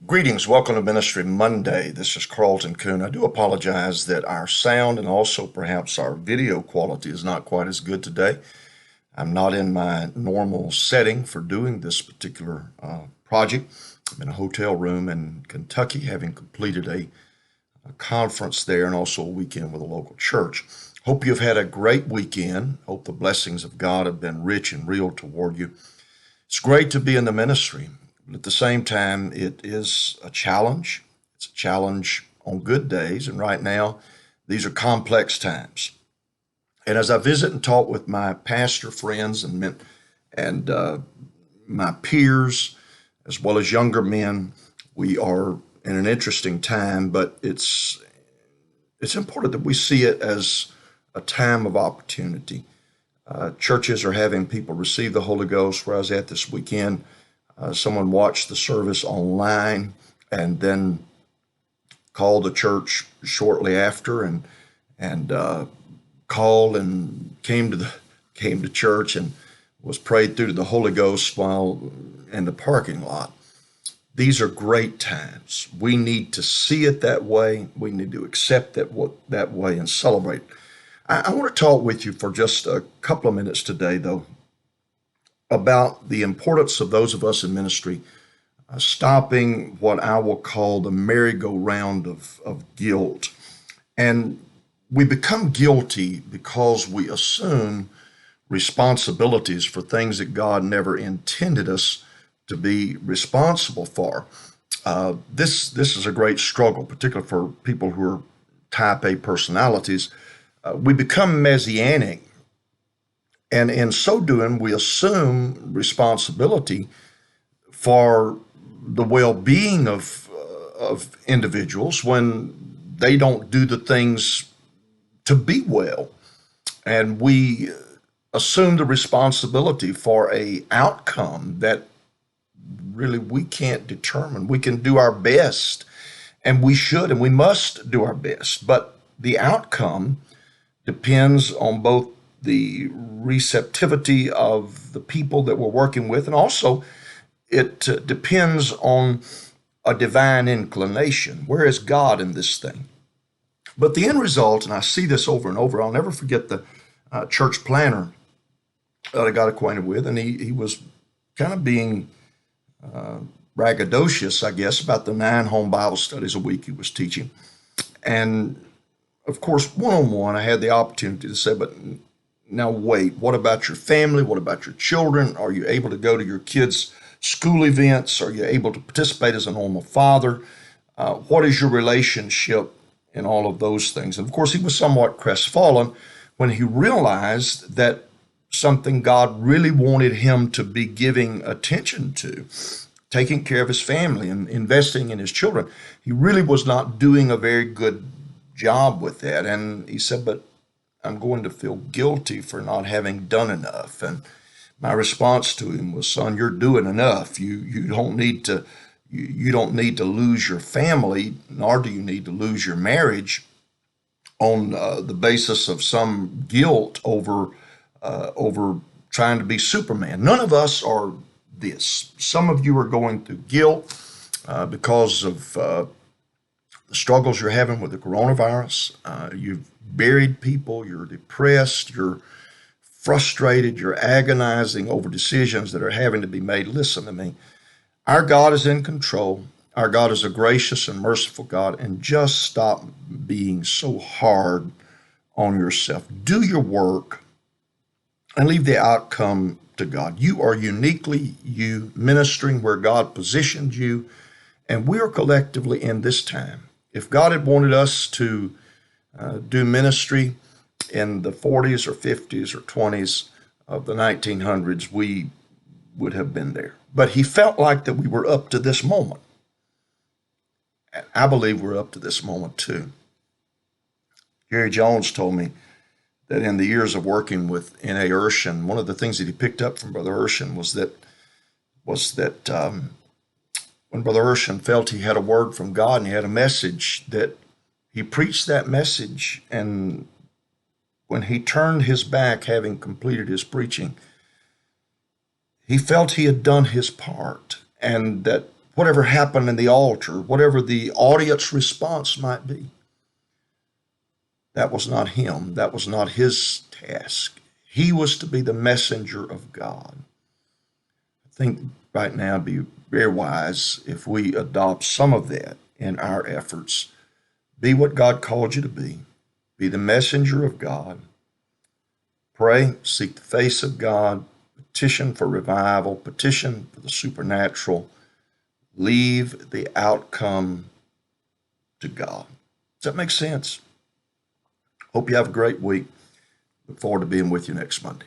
Greetings, welcome to Ministry Monday. This is Carlton Coon. I do apologize that our sound and also perhaps our video quality is not quite as good today. I'm not in my normal setting for doing this particular project. I'm in a hotel room in Kentucky, having completed a conference there and also a weekend with a local church. Hope you've had a great weekend. Hope the blessings of God have been rich and real toward you. It's great to be in the ministry. But at the same time, it is a challenge. It's a challenge on good days. And right now, these are complex times. And as I visit and talk with my pastor friends and my peers, as well as younger men, we are in an interesting time, but it's important that we see it as a time of opportunity. Churches are having people receive the Holy Ghost. Where I was at this weekend, someone watched the service online and then called the church shortly after and called and came to church and was prayed through to the Holy Ghost while in the parking lot. These are great times. We need to see it that way. We need to accept that way and celebrate. I want to talk with you for just a couple of minutes today, though, about the importance of those of us in ministry stopping what I will call the merry-go-round of guilt. And we become guilty because we assume responsibilities for things that God never intended us to be responsible for. This is a great struggle, particularly for people who are type A personalities. We become messianic. And in so doing, we assume responsibility for the well-being of individuals when they don't do the things to be well. And we assume the responsibility for a outcome that really we can't determine. We can do our best, and we should, and we must do our best. But the outcome depends on both the receptivity of the people that we're working with, and also it depends on a divine inclination. Where is God in this thing? But the end result, and I see this over and over, I'll never forget the church planner that I got acquainted with, and he was kind of being braggadocious, I guess, about the 9 home Bible studies a week he was teaching. And of course, one-on-one, I had the opportunity to say, but now wait, what about your family? What about your children? Are you able to go to your kids' school events? Are you able to participate as a normal father? What is your relationship in all of those things? And of course, he was somewhat crestfallen when he realized that something God really wanted him to be giving attention to, taking care of his family and investing in his children. He really was not doing a very good job with that. And he said, but I'm going to feel guilty for not having done enough. And my response to him was, son, you're doing enough. You don't need to lose your family, nor do you need to lose your marriage on the basis of some guilt over trying to be Superman. None of us are this. Some of you are going through guilt because of the struggles you're having with the coronavirus. You've buried people, you're depressed, you're frustrated, you're agonizing over decisions that are having to be made. Listen to me. Our God is in control. Our God is a gracious and merciful God, and just stop being so hard on yourself. Do your work and leave the outcome to God. You are uniquely you, ministering where God positioned you, and we are collectively in this time. If God had wanted us to do ministry in the 40s or 50s or 20s of the 1900s, we would have been there. But he felt like that we were up to this moment. And I believe we're up to this moment too. Jerry Jones told me that in the years of working with N.A. Urshan, one of the things that he picked up from Brother Urshan was that when Brother Urshan felt he had a word from God and he had a message, that he preached that message, and when he turned his back, having completed his preaching, he felt he had done his part, and that whatever happened in the altar, whatever the audience response might be. That was not him. That was not his task. He was to be the messenger of God. I think right now it'd be very wise if we adopt some of that in our efforts. Be what God called you to be. Be the messenger of God. Pray, seek the face of God, petition for revival, petition for the supernatural. Leave the outcome to God. Does that make sense? Hope you have a great week. Look forward to being with you next Monday.